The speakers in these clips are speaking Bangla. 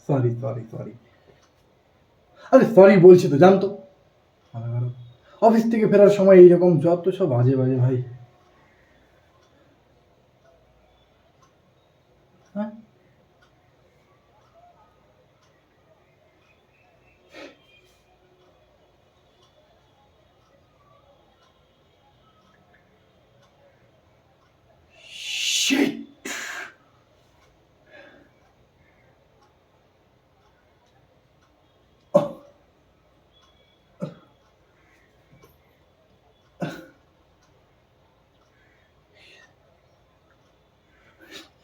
Sorry sorry sorry. আরে সরি বলছি তো, জানতো অফিস থেকে ফেরার সময় এইরকম যত সব বাজে বাজে ভাই। হ্যাঁ Shit!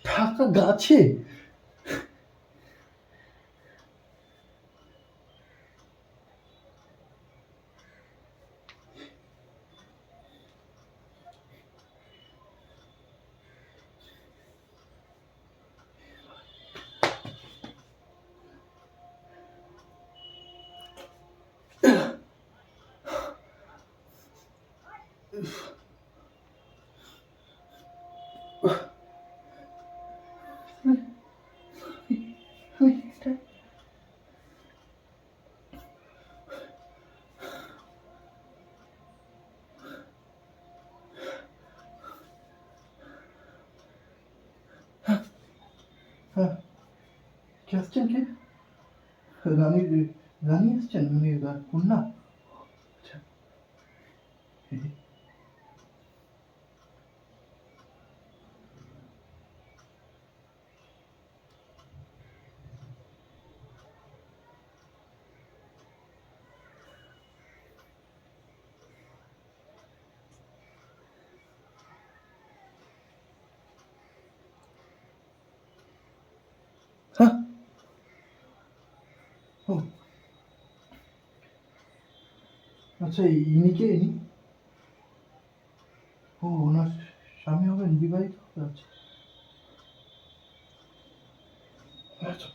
টাকা গাছে? হ্যাঁ, কে আসছেন? কে? রানী? রানী আসছেন মানে কন্যা? আচ্ছা। হ্যাঁ। ও আচ্ছা, ইনি কে? ইনি? ও ওনার স্বামী হবেন, বিবাহিত হবে? আচ্ছা আচ্ছা।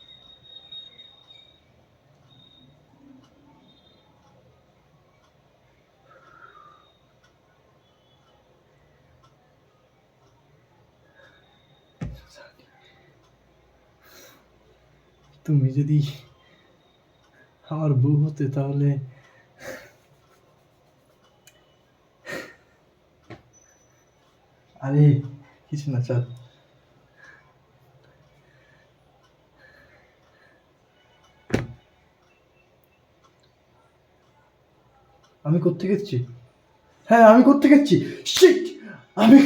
তুমি যদি আমার বউ হতে তাহলে। আরে কিছু না, চল। আমি কোত্থেকে এসেছি? হ্যাঁ, আমি কোত্থেকে এসেছি? শিট! আমি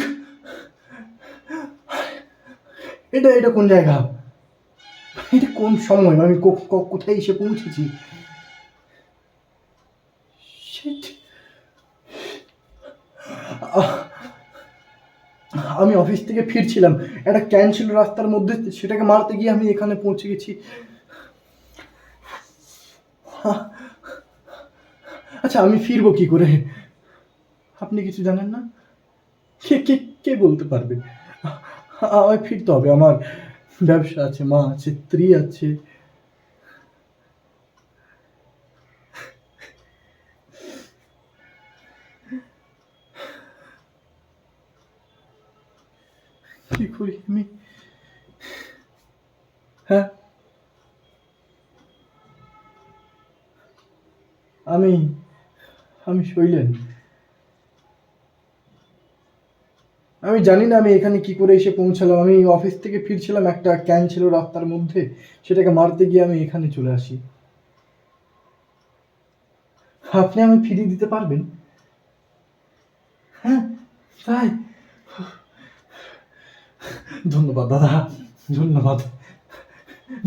এটা এটা কোন জায়গা? এটা কোন সময়? আমি কোথায় এসে পৌঁছেছি? শিট! আমি অফিস থেকে ফিরছিলাম, একটা ক্যান ছিল রাস্তার মধ্যে, সেটাকে মারতে গিয়ে আমি এখানে পৌঁছে গেছি। আচ্ছা, আমি ফিরবো কি করে? আপনি কিছু জানেন না? কে কে কে বলতে পারবে? আমায় ফিরতে হবে, আমার ব্যবসা আছে, মা আছে, স্ত্রী আছে। কি করি আমি? হ্যাঁ, আমি আমি শৈলেন। আমি জানি না আমি এখানে কি করে এসে পৌঁছালাম। আমি অফিস থেকে ফিরছিলাম, একটা ক্যান ছিল রাস্তার মধ্যে, সেটাকে মারতে গিয়ে আমি এখানে চলে আসি। আপনি আমি ফিরিয়ে দিতে পারবেন? হ্যাঁ, তাই? ধন্যবাদ দাদা, ধন্যবাদ।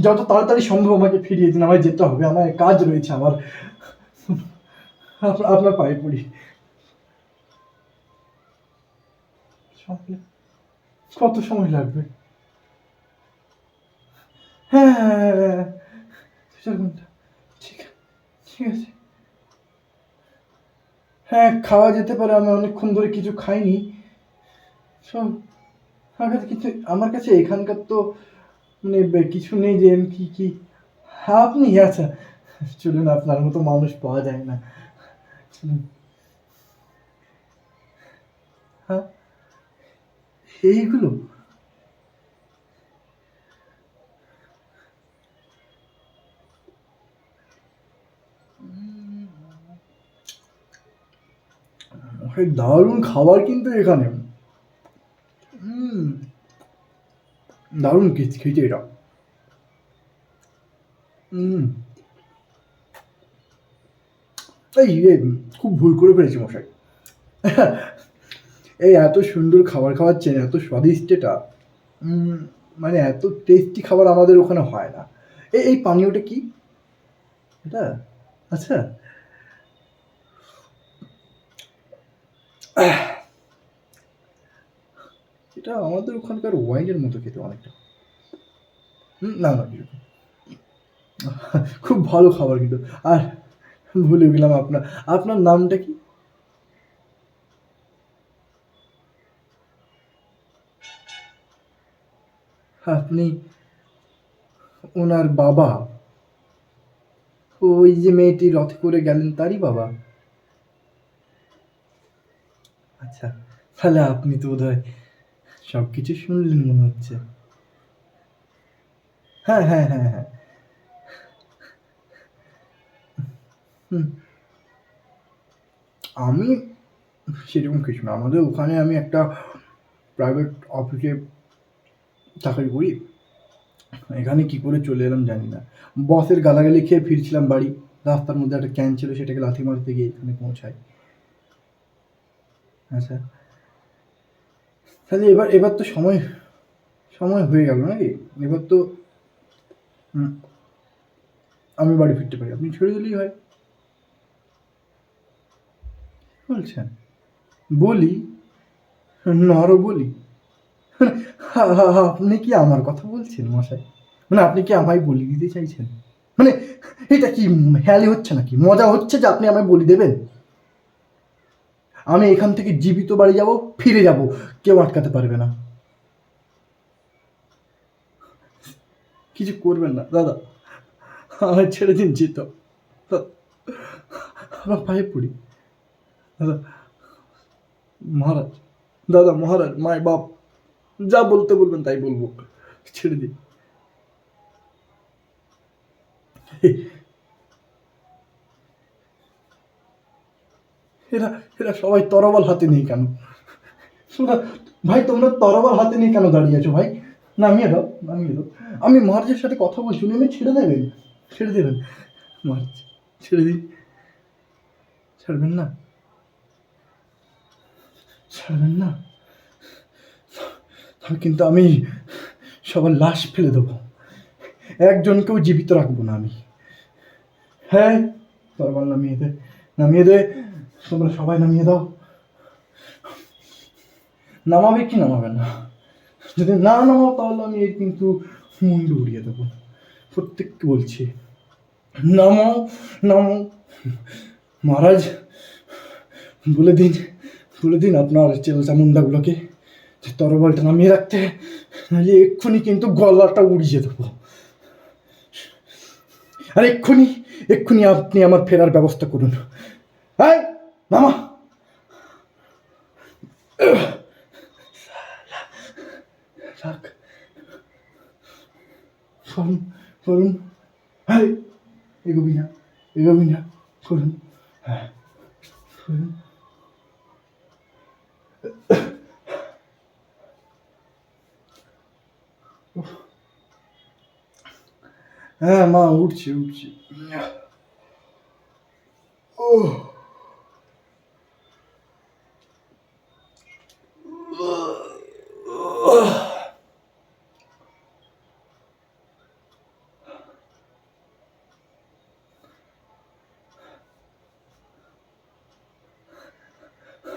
যত তাড়াতাড়ি সম্ভব আমাকে ফিরিয়ে দিন, আমায় যেতে হবে, আমার কাজ রয়েছে আমার। আপনার পায়ে পড়ি। কত সময় লাগবে? হ্যাঁ হ্যাঁ হ্যাঁ হ্যাঁ, 2-4 ঘন্টা। ঠিক ঠিক আছে। হ্যাঁ, খাওয়া যেতে পারে, আমি অনেকক্ষণ ধরে কিছু খাইনি। সব আমার কাছে কিছু, আমার কাছে এখানকার তো মানে কিছু নেই যে আমি কি কি। হ্যাঁ, আপনি আচ্ছা চলুন, আপনার মতো মানুষ পাওয়া যায় না। চলুন। হ্যাঁ, এইগুলো? ভাই দারুণ খাবার কিন্তু এখানে। হুম, দারুণ খেয়েছে এটা। হুম, এই খুব ভুল করে ফেলেছি মশাই। এই এত সুন্দর খাবার খাওয়াচ্ছেন, এত স্বাদিষ্ট এটা। উম, মানে এত টেস্টি খাবার আমাদের ওখানে হয় না। এই পানীয়টা কি এটা? আচ্ছা। আহ, এটা আমাদের ওখানকার ওয়াইনের মতো খেতে অনেকটা। না না কিছু না। খুব ভালো খাবার কিন্তু। আর ভুলে গেলাম আপনার আপনার নামটা কি? আপনি ওনার বাবা? ওই যে মেয়েটি রথে করে গেলেন তারই বাবা? আচ্ছা, তাহলে আপনি তো বোধহয় সব কিছু শুনলেন মনে হচ্ছে। হ্যাঁ হ্যাঁ হ্যাঁ হ্যাঁ। হুম, আমি সেরকম কিছু না। আমাদের ওখানে আমি একটা প্রাইভেট অফিসে চাকরি করি। এখানে কি করে চলে এলাম জানি না। বসের গালাগালি খেয়ে ফিরছিলাম বাড়ি। রাস্তার মধ্যে একটা ক্যান ছিল, সেটাকে লাথি মারতে গিয়ে এখানে পৌঁছাই। আচ্ছা, তাহলে এবার এবার তো সময় সময় হয়ে গেল নাকি? এবার তো হুম, আমি বাড়ি ফিরতে পারি। আপনি ছেড়ে দিলেই হয়। কি বলছেন? বলি? নর বলি? আপনি কি আমার কথা বলছেন মশাই? মানে আপনি কি আমায় বলি দিতে চাইছেন? মানে এটা কি হেয়ালি হচ্ছে নাকি? মজা হচ্ছে যে আপনি আমায় বলি দেবেন? আমি এখান থেকে জীবিত বাড়ি যাব, ফিরে যাব। কেউ আটকাতে পারবে না। কিছু করবেন না দাদা। আমায় ছেড়ে দিন যেত। আমার পায়ে পড়ি। দাদা, মহারাজ, দাদা মহারাজ, মায় বাপ, যা বলতে বলবেন তাই বলবো। ছেড়ে দিন। এরা এরা সবাই তরোয়াল হাতে নেই কেন? শোনা, ভাই তোমরা তরোয়াল হাতে নিয়ে কেন দাঁড়িয়ে আছো ভাই? নামিয়ে দাও, নামিয়ে দাও। আমি মহারাজের সাথে কথা বলছি, উনি আমি ছেড়ে দেবেন। ছেড়ে দেবেন মহারাজ, ছেড়ে দিন। ছাড়বেন না? ছাড়বেন না? তাহলে কিন্তু আমি সবার লাশ ফেলে দেবো। একজনকেও জীবিত রাখবো না আমি। হ্যাঁ, তরোয়াল নামিয়ে দে, নামিয়ে দে। তোমরা সবাই নামিয়ে দাও। নামাবে কি নামাবে না? যদি না নামাও তাহলে আমি এর কিন্তু মুন্ডু উড়িয়ে দেবো। প্রত্যেককে বলছি, নামাও, নামাও। মহারাজ, বলে দিন, বলে দিন আপনার চেলা চামুন্ডাগুলোকে যে তরবালটা নামিয়ে রাখতে, নাহলে এক্ষুনি কিন্তু গলাটা উড়িয়ে দেবো। আর এক্ষুনি, এক্ষুনি আপনি আমার ফেরার ব্যবস্থা করুন। হ্যাঁ, নামা। থাক, করুন, করুন। হ্যাঁ, এগোবি না, এগোবি না, করুন। হ্যাঁ, করুন। হ্যাঁ মা, উঠছি উঠছি। ও,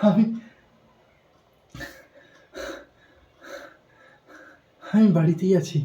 আমি আমি বাড়িতেই আছি।